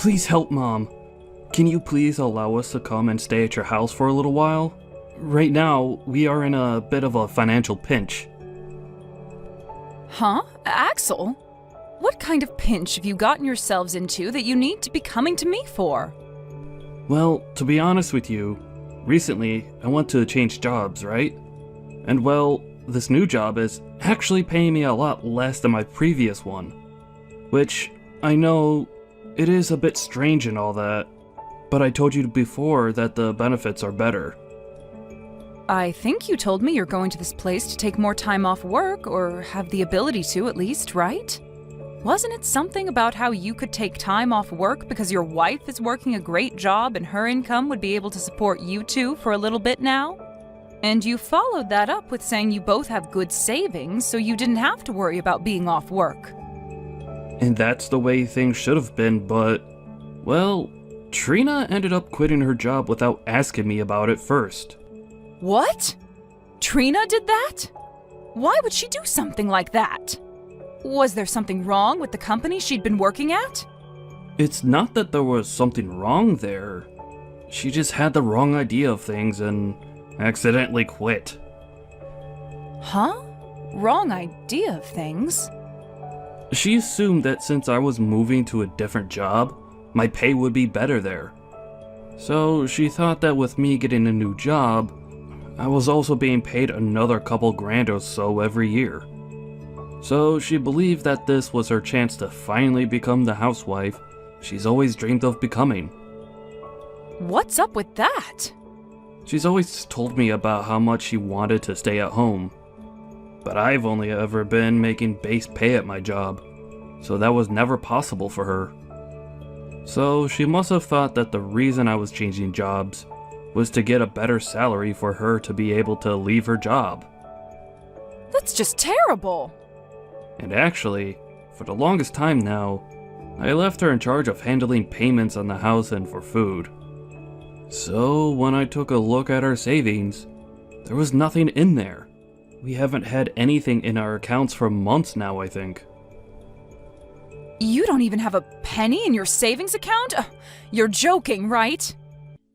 Please help, Mom. Can you please allow us to come and stay at your house for a little while? Right now, we are in a bit of a financial pinch. Huh? Axel? What kind of pinch have you gotten yourselves into that you need to be coming to me for? Well, to be honest with you, recently I want to change jobs, right? And well, this new job is actually paying me a lot less than my previous one. Which, I know, it is a bit strange and all that, but I told you before that the benefits are better. I think you told me you're going to this place to take more time off work, or have the ability to at least, right? Wasn't it something about how you could take time off work because your wife is working a great job and her income would be able to support you two for a little bit now? And you followed that up with saying you both have good savings, so you didn't have to worry about being off work. And that's the way things should have been, but, well, Trina ended up quitting her job without asking me about it first. What? Trina did that? Why would she do something like that? Was there something wrong with the company she'd been working at? It's not that there was something wrong there. She just had the wrong idea of things and accidentally quit. Huh? Wrong idea of things? She assumed that since I was moving to a different job, my pay would be better there. So she thought that with me getting a new job, I was also being paid another couple grand or so every year. So she believed that this was her chance to finally become the housewife she's always dreamed of becoming. What's up with that? She's always told me about how much she wanted to stay at home. But I've only ever been making base pay at my job, so that was never possible for her. So she must have thought that the reason I was changing jobs was to get a better salary for her to be able to leave her job. That's just terrible. And actually, for the longest time now, I left her in charge of handling payments on the house and for food. So when I took a look at our savings, there was nothing in there. We haven't had anything in our accounts for months now, I think. You don't even have a penny in your savings account? You're joking, right?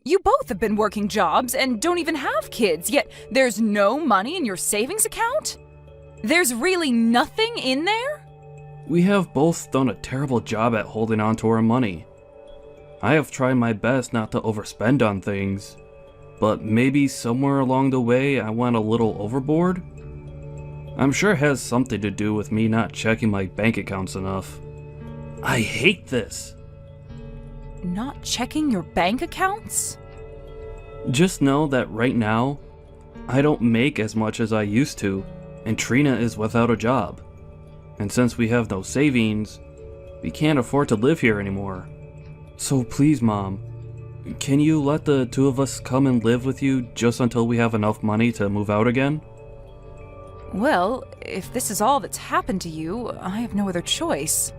You both have been working jobs and don't even have kids, yet there's no money in your savings account? There's really nothing in there? We have both done a terrible job at holding on to our money. I have tried my best not to overspend on things, but maybe somewhere along the way I went a little overboard? I'm sure it has something to do with me not checking my bank accounts enough. I hate this! Not checking your bank accounts? Just know that right now, I don't make as much as I used to, and Trina is without a job. And since we have no savings, we can't afford to live here anymore. So please, Mom, can you let the two of us come and live with you just until we have enough money to move out again? Well, if this is all that's happened to you, I have no other choice.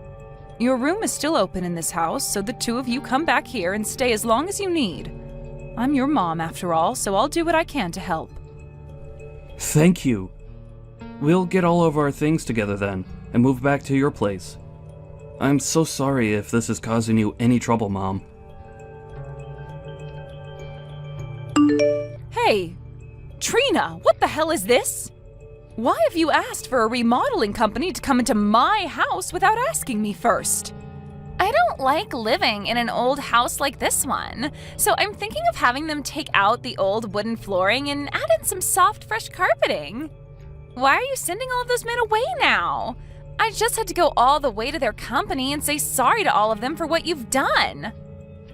Your room is still open in this house, so the two of you come back here and stay as long as you need. I'm your mom, after all, so I'll do what I can to help. Thank you. We'll get all of our things together then, and move back to your place. I'm so sorry if this is causing you any trouble, Mom. Hey, Trina, what the hell is this? Why have you asked for a remodeling company to come into my house without asking me first? I don't like living in an old house like this one, so I'm thinking of having them take out the old wooden flooring and add in some soft, fresh carpeting. Why are you sending all of those men away now? I just had to go all the way to their company and say sorry to all of them for what you've done.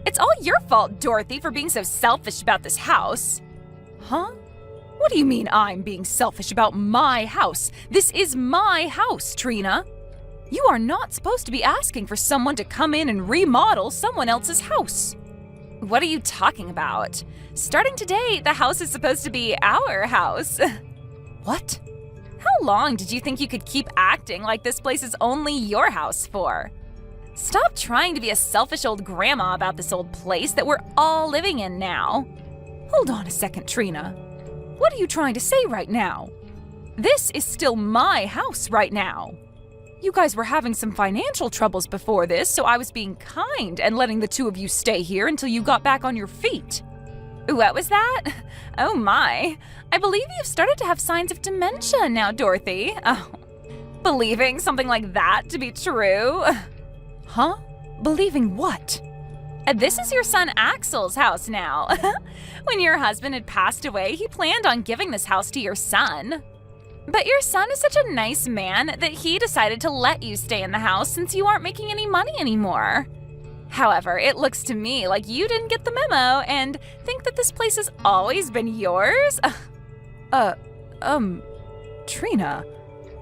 It's all your fault, Dorothy, for being so selfish about this house. Huh? What do you mean I'm being selfish about my house? This is my house, Trina. You are not supposed to be asking for someone to come in and remodel someone else's house. What are you talking about? Starting today, the house is supposed to be our house. What? How long did you think you could keep acting like this place is only your house for? Stop trying to be a selfish old grandma about this old place that we're all living in now. Hold on a second, Trina. What are you trying to say right now? This is still my house right now. You guys were having some financial troubles before this, so I was being kind and letting the two of you stay here until you got back on your feet. What was that? Oh my. I believe you've started to have signs of dementia now, Dorothy. Oh, believing something like that to be true? Huh? Believing what? This is your son Axel's house now. When your husband had passed away, he planned on giving this house to your son. But your son is such a nice man that he decided to let you stay in the house since you aren't making any money anymore. However, it looks to me like you didn't get the memo and think that this place has always been yours. Trina,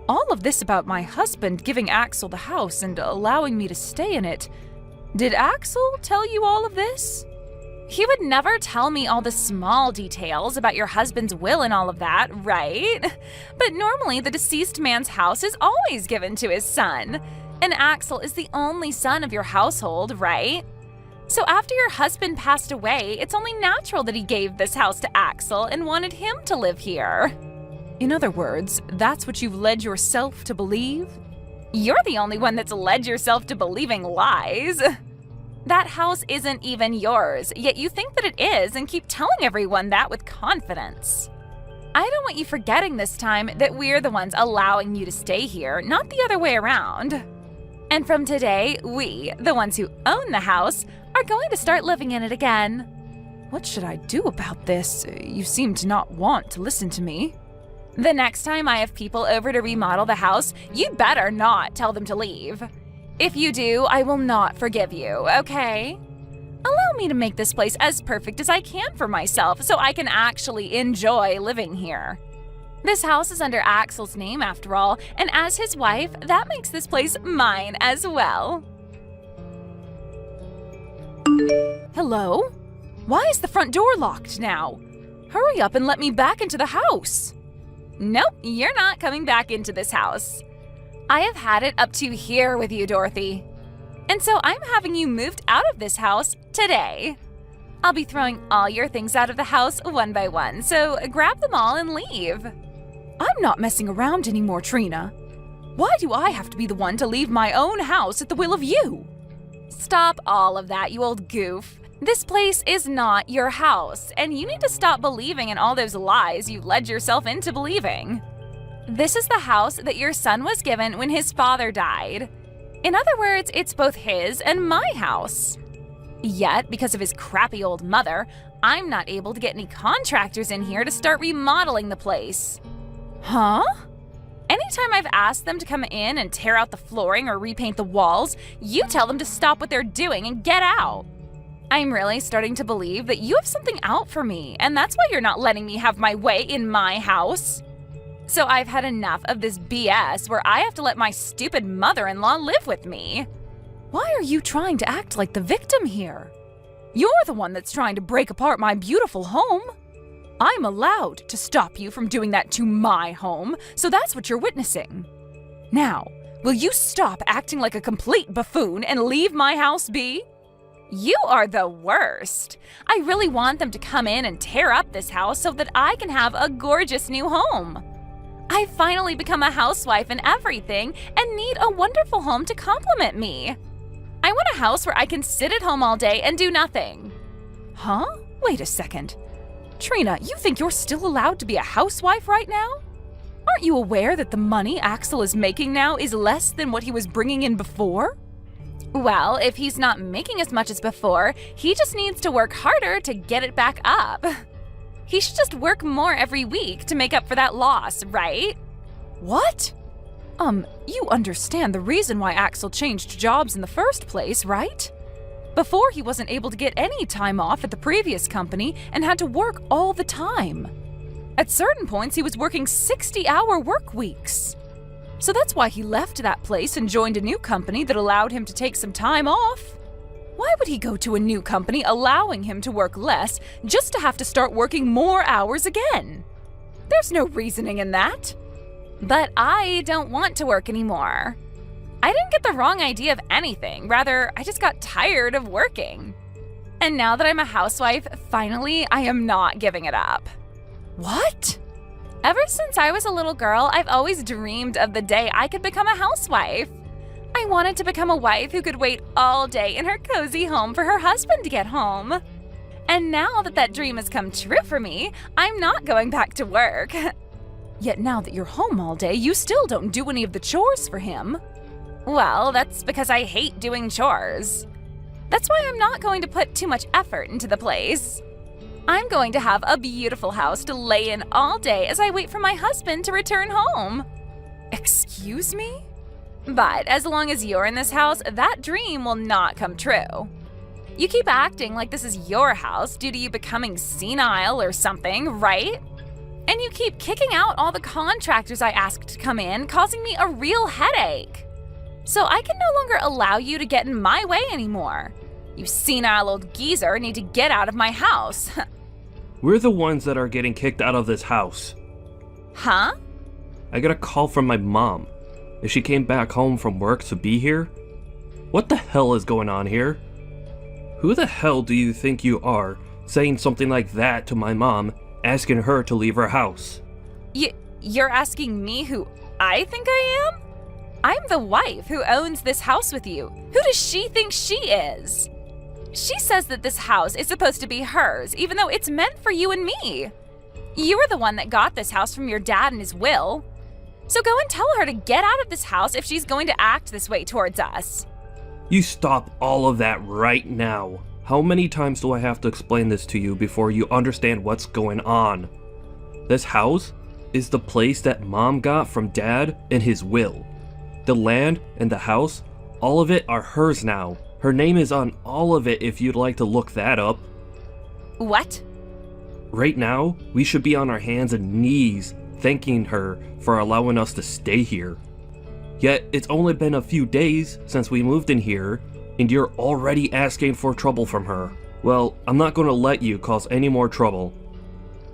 all of this about my husband giving Axel the house and allowing me to stay in it, did Axel tell you all of this? He would never tell me all the small details about your husband's will and all of that, right? But normally the deceased man's house is always given to his son. And Axel is the only son of your household, right? So after your husband passed away, it's only natural that he gave this house to Axel and wanted him to live here. In other words, that's what you've led yourself to believe? You're the only one that's led yourself to believing lies. That house isn't even yours, yet you think that it is and keep telling everyone that with confidence. I don't want you forgetting this time that we're the ones allowing you to stay here, not the other way around. And from today, we, the ones who own the house, are going to start living in it again. What should I do about this? You seem to not want to listen to me. The next time I have people over to remodel the house, you'd better not tell them to leave. If you do, I will not forgive you, okay? Allow me to make this place as perfect as I can for myself so I can actually enjoy living here. This house is under Axel's name after all, and as his wife, that makes this place mine as well. Hello? Why is the front door locked now? Hurry up and let me back into the house. Nope, you're not coming back into this house. I have had it up to here with you, Dorothy. And so I'm having you moved out of this house today. I'll be throwing all your things out of the house one by one, so grab them all and leave. I'm not messing around anymore, Trina. Why do I have to be the one to leave my own house at the will of you? Stop all of that, you old goof. This place is not your house, and you need to stop believing in all those lies you led yourself into believing. This is the house that your son was given when his father died. In other words, it's both his and my house. Yet, because of his crappy old mother, I'm not able to get any contractors in here to start remodeling the place. Huh? Anytime I've asked them to come in and tear out the flooring or repaint the walls, you tell them to stop what they're doing and get out. I'm really starting to believe that you have something out for me, and that's why you're not letting me have my way in my house. So I've had enough of this BS where I have to let my stupid mother-in-law live with me. Why are you trying to act like the victim here? You're the one that's trying to break apart my beautiful home. I'm allowed to stop you from doing that to my home, so that's what you're witnessing. Now, will you stop acting like a complete buffoon and leave my house be? You are the worst. I really want them to come in and tear up this house so that I can have a gorgeous new home. I've finally become a housewife and everything and need a wonderful home to complement me. I want a house where I can sit at home all day and do nothing. Huh? Wait a second. Trina, you think you're still allowed to be a housewife right now? Aren't you aware that the money Axel is making now is less than what he was bringing in before? Well, if he's not making as much as before, he just needs to work harder to get it back up. He should just work more every week to make up for that loss, right? What? You understand the reason why Axel changed jobs in the first place, right? Before, he wasn't able to get any time off at the previous company and had to work all the time. At certain points, he was working 60-hour work weeks. So that's why he left that place and joined a new company that allowed him to take some time off. Why would he go to a new company allowing him to work less just to have to start working more hours again? There's no reasoning in that. But I don't want to work anymore. I didn't get the wrong idea of anything. Rather, I just got tired of working. And now that I'm a housewife, finally, I am not giving it up. What? Ever since I was a little girl, I've always dreamed of the day I could become a housewife. I wanted to become a wife who could wait all day in her cozy home for her husband to get home. And now that that dream has come true for me, I'm not going back to work. Yet now that you're home all day, you still don't do any of the chores for him. Well, that's because I hate doing chores. That's why I'm not going to put too much effort into the place. I'm going to have a beautiful house to lay in all day as I wait for my husband to return home. Excuse me? But as long as you're in this house, that dream will not come true. You keep acting like this is your house due to you becoming senile or something, right? And you keep kicking out all the contractors I asked to come in, causing me a real headache. So I can no longer allow you to get in my way anymore. You senile old geezer need to get out of my house. We're the ones that are getting kicked out of this house. Huh? I got a call from my mom. If she came back home from work to be here? What the hell is going on here? Who the hell do you think you are, saying something like that to my mom, asking her to leave her house? You're asking me who I think I am? I'm the wife who owns this house with you. Who does she think she is? She says that this house is supposed to be hers, even though it's meant for you and me. You were the one that got this house from your dad in his will. So go and tell her to get out of this house if she's going to act this way towards us. You stop all of that right now. How many times do I have to explain this to you before you understand what's going on? This house is the place that Mom got from Dad in his will. The land and the house, all of it are hers now. Her name is on all of it if you'd like to look that up. What? Right now, we should be on our hands and knees thanking her for allowing us to stay here. Yet, it's only been a few days since we moved in here, and you're already asking for trouble from her. Well, I'm not going to let you cause any more trouble.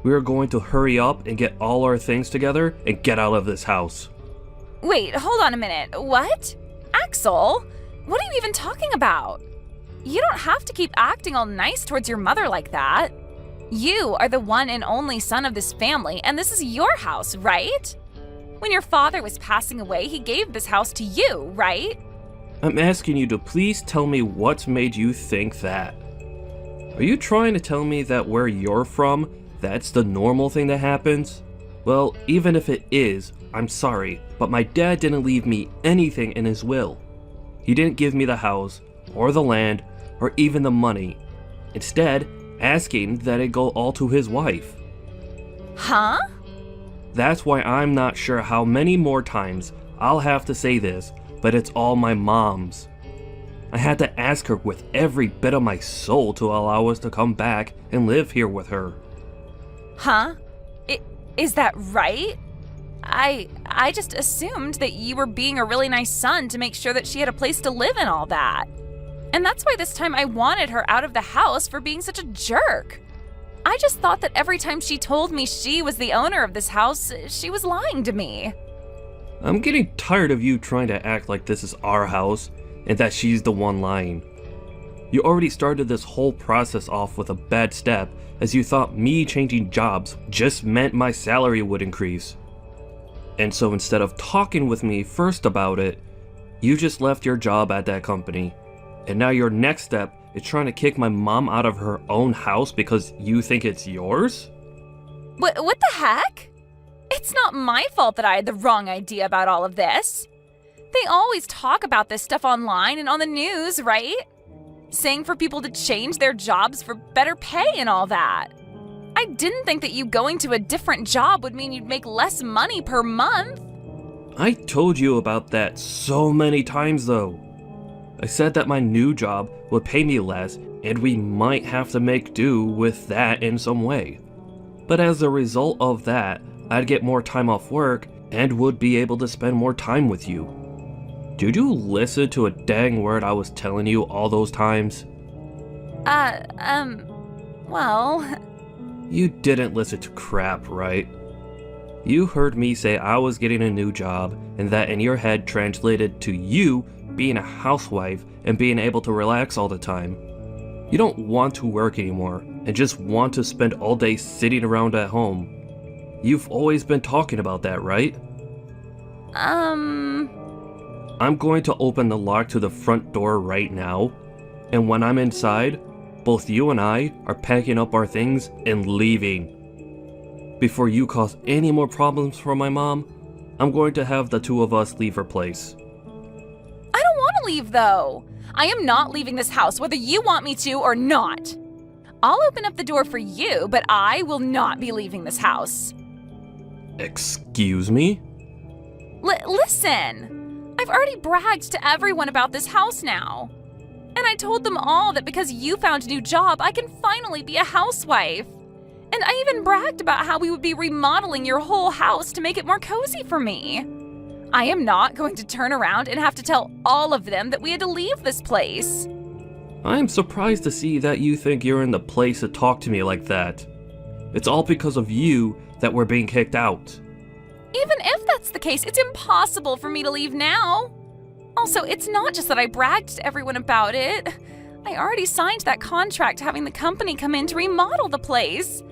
We are going to hurry up and get all our things together and get out of this house. Wait, hold on a minute. What? Axel? What are you even talking about? You don't have to keep acting all nice towards your mother like that. You are the one and only son of this family, and this is your house, right? When your father was passing away, he gave this house to you, right? I'm asking you to please tell me what's made you think that. Are you trying to tell me that where you're from, that's the normal thing that happens? Well, even if it is, I'm sorry, but my dad didn't leave me anything in his will. He didn't give me the house, or the land, or even the money. Instead, asking that it go all to his wife. Huh? That's why I'm not sure how many more times I'll have to say this, but it's all my mom's. I had to ask her with every bit of my soul to allow us to come back and live here with her. Huh? Is that right? I just assumed that you were being a really nice son to make sure that she had a place to live and all that. And that's why this time I wanted her out of the house for being such a jerk. I just thought that every time she told me she was the owner of this house, she was lying to me. I'm getting tired of you trying to act like this is our house and that she's the one lying. You already started this whole process off with a bad step, as you thought me changing jobs just meant my salary would increase. And so instead of talking with me first about it, you just left your job at that company. And now your next step is trying to kick my mom out of her own house because you think it's yours? What the heck? It's not my fault that I had the wrong idea about all of this. They always talk about this stuff online and on the news, right? Saying for people to change their jobs for better pay and all that. I didn't think that you going to a different job would mean you'd make less money per month. I told you about that so many times though. I said that my new job would pay me less and we might have to make do with that in some way. But as a result of that, I'd get more time off work and would be able to spend more time with you. Did you listen to a dang word I was telling you all those times? Well... You didn't listen to crap, right? You heard me say I was getting a new job, and that in your head translated to you being a housewife and being able to relax all the time. You don't want to work anymore, and just want to spend all day sitting around at home. You've always been talking about that, right? I'm going to open the lock to the front door right now, and when I'm inside, both you and I are packing up our things and leaving. Before you cause any more problems for my mom, I'm going to have the two of us leave her place. I don't want to leave, though. I am not leaving this house, whether you want me to or not. I'll open up the door for you, but I will not be leaving this house. Excuse me? Listen, I've already bragged to everyone about this house now. And I told them all that because you found a new job, I can finally be a housewife. And I even bragged about how we would be remodeling your whole house to make it more cozy for me. I am not going to turn around and have to tell all of them that we had to leave this place. I'm surprised to see that you think you're in the place to talk to me like that. It's all because of you that we're being kicked out. Even if that's the case, it's impossible for me to leave now. Also, it's not just that I bragged to everyone about it. I already signed that contract having the company come in to remodel the place.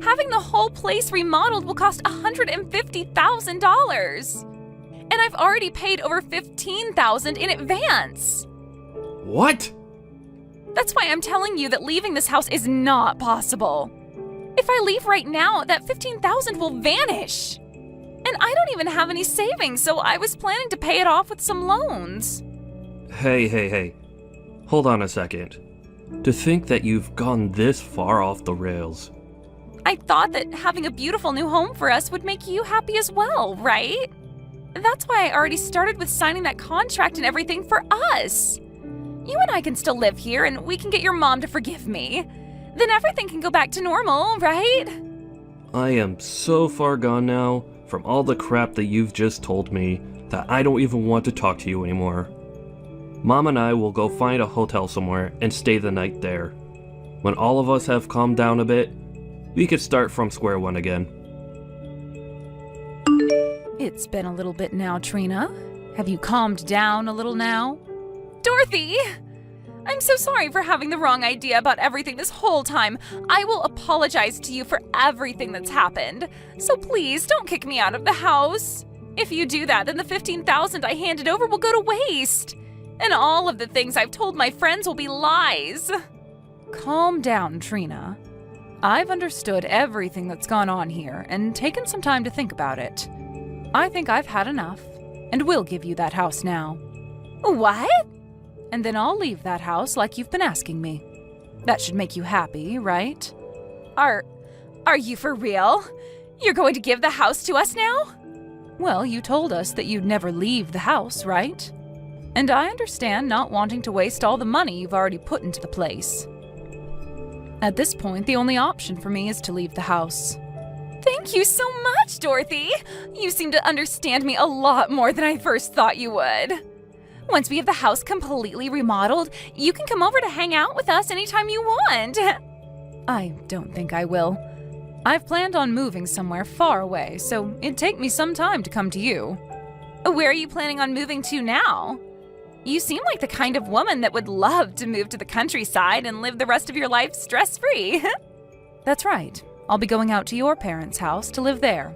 Having the whole place remodeled will cost $150,000. And I've already paid over $15,000 in advance. What? That's why I'm telling you that leaving this house is not possible. If I leave right now, that $15,000 will vanish. And I don't even have any savings, so I was planning to pay it off with some loans. Hey. Hold on a second. To think that you've gone this far off the rails. I thought that having a beautiful new home for us would make you happy as well, right? That's why I already started with signing that contract and everything for us. You and I can still live here, and we can get your mom to forgive me. Then everything can go back to normal, right? I am so far gone now from all the crap that you've just told me that I don't even want to talk to you anymore. Mom and I will go find a hotel somewhere and stay the night there. When all of us have calmed down a bit, we could start from square one again. It's been a little bit now, Trina. Have you calmed down a little now? Dorothy! I'm so sorry for having the wrong idea about everything this whole time. I will apologize to you for everything that's happened. So please, don't kick me out of the house. If you do that, then the $15,000 I handed over will go to waste. And all of the things I've told my friends will be lies. Calm down, Trina. I've understood everything that's gone on here and taken some time to think about it. I think I've had enough, and will give you that house now. What? And then I'll leave that house like you've been asking me. That should make you happy, right? Are you for real? You're going to give the house to us now? Well, you told us that you'd never leave the house, right? And I understand not wanting to waste all the money you've already put into the place. At this point, the only option for me is to leave the house. Thank you so much, Dorothy. You seem to understand me a lot more than I first thought you would. Once we have the house completely remodeled, you can come over to hang out with us anytime you want. I don't think I will. I've planned on moving somewhere far away, so it'd take me some time to come to you. Where are you planning on moving to now? You seem like the kind of woman that would love to move to the countryside and live the rest of your life stress-free. That's right. I'll be going out to your parents' house to live there.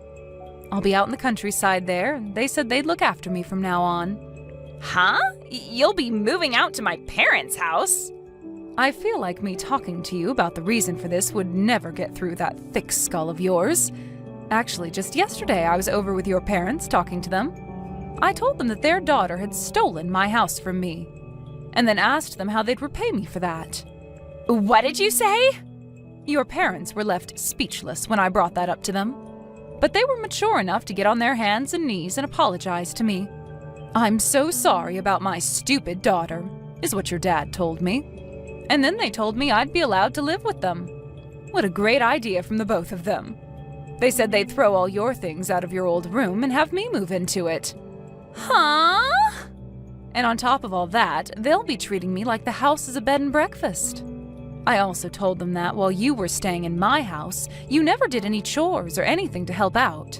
I'll be out in the countryside there, and they said they'd look after me from now on. Huh? You'll be moving out to my parents' house? I feel like me talking to you about the reason for this would never get through that thick skull of yours. Actually, just yesterday I was over with your parents talking to them. I told them that their daughter had stolen my house from me, and then asked them how they'd repay me for that. What did you say? Your parents were left speechless when I brought that up to them, but they were mature enough to get on their hands and knees and apologize to me. I'm so sorry about my stupid daughter, is what your dad told me. And then they told me I'd be allowed to live with them. What a great idea from the both of them. They said they'd throw all your things out of your old room and have me move into it. Huh? And on top of all that, they'll be treating me like the house is a bed and breakfast. I also told them that while you were staying in my house, you never did any chores or anything to help out.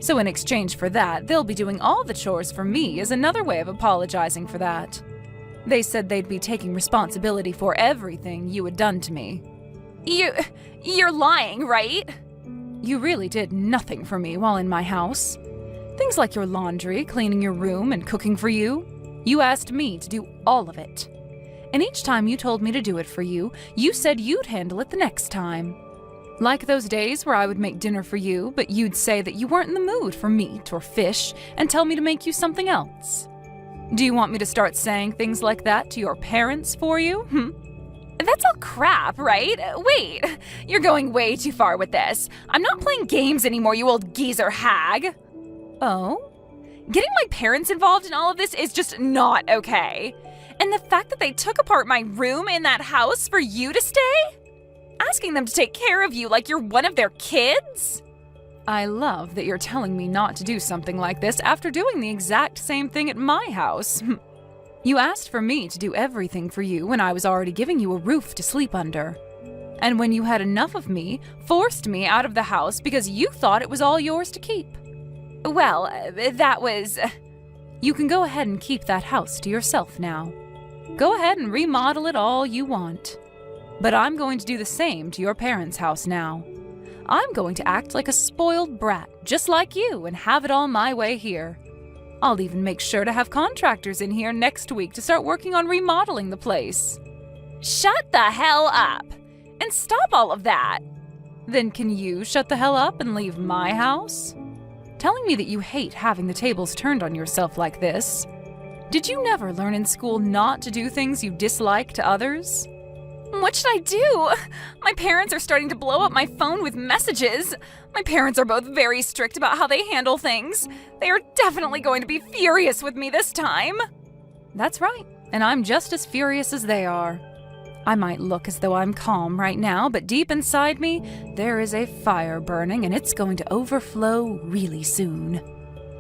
So in exchange for that, they'll be doing all the chores for me as another way of apologizing for that. They said they'd be taking responsibility for everything you had done to me. You're lying, right? You really did nothing for me while in my house. Things like your laundry, cleaning your room, and cooking for you. You asked me to do all of it. And each time you told me to do it for you, you said you'd handle it the next time. Like those days where I would make dinner for you, but you'd say that you weren't in the mood for meat or fish and tell me to make you something else. Do you want me to start saying things like that to your parents for you? That's all crap, right? Wait, you're going way too far with this. I'm not playing games anymore, you old geezer hag. Oh? Getting my parents involved in all of this is just not okay. And the fact that they took apart my room in that house for you to stay? Asking them to take care of you like you're one of their kids? I love that you're telling me not to do something like this after doing the exact same thing at my house. You asked for me to do everything for you when I was already giving you a roof to sleep under. And when you had enough of me, forced me out of the house because you thought it was all yours to keep. Well, that was... You can go ahead and keep that house to yourself now. Go ahead and remodel it all you want. But I'm going to do the same to your parents' house now. I'm going to act like a spoiled brat, just like you, and have it all my way here. I'll even make sure to have contractors in here next week to start working on remodeling the place. Shut the hell up! And stop all of that! Then can you shut the hell up and leave my house? Telling me that you hate having the tables turned on yourself like this. Did you never learn in school not to do things you dislike to others? What should I do? My parents are starting to blow up my phone with messages. My parents are both very strict about how they handle things. They are definitely going to be furious with me this time. That's right, and I'm just as furious as they are. I might look as though I'm calm right now, but deep inside me, there is a fire burning and it's going to overflow really soon.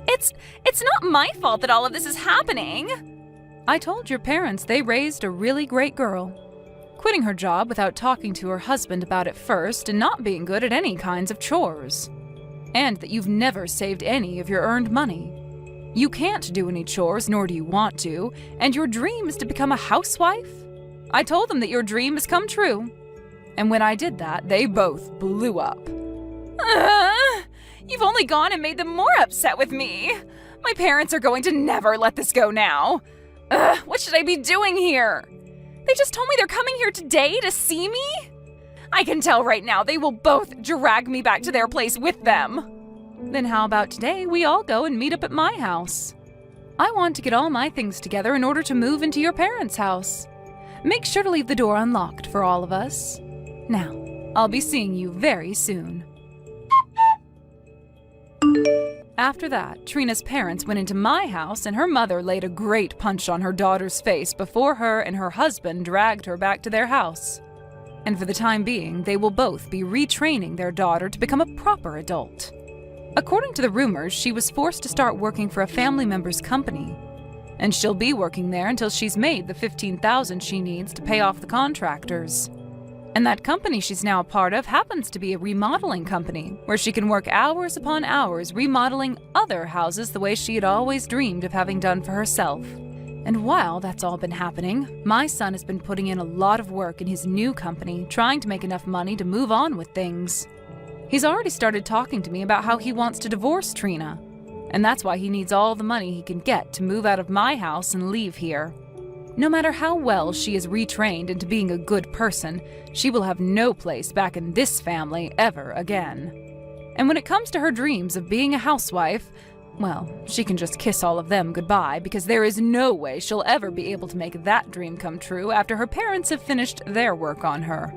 It's not my fault that all of this is happening. I told your parents they raised a really great girl. Quitting her job without talking to her husband about it first and not being good at any kinds of chores. And that you've never saved any of your earned money. You can't do any chores, nor do you want to, and your dream is to become a housewife? I told them that your dream has come true. And when I did that, they both blew up. You've only gone and made them more upset with me. My parents are going to never let this go now. What should I be doing here? They just told me they're coming here today to see me? I can tell right now they will both drag me back to their place with them. Then how about today we all go and meet up at my house? I want to get all my things together in order to move into your parents' house. Make sure to leave the door unlocked for all of us. Now, I'll be seeing you very soon. After that, Trina's parents went into my house and her mother laid a great punch on her daughter's face before her and her husband dragged her back to their house. And for the time being, they will both be retraining their daughter to become a proper adult. According to the rumors, she was forced to start working for a family member's company. And she'll be working there until she's made the $15,000 she needs to pay off the contractors. And that company she's now a part of happens to be a remodeling company, where she can work hours upon hours remodeling other houses the way she had always dreamed of having done for herself. And while that's all been happening, my son has been putting in a lot of work in his new company, trying to make enough money to move on with things. He's already started talking to me about how he wants to divorce Trina, and that's why he needs all the money he can get to move out of my house and leave here. No matter how well she is retrained into being a good person, she will have no place back in this family ever again. And when it comes to her dreams of being a housewife, well, she can just kiss all of them goodbye because there is no way she'll ever be able to make that dream come true after her parents have finished their work on her.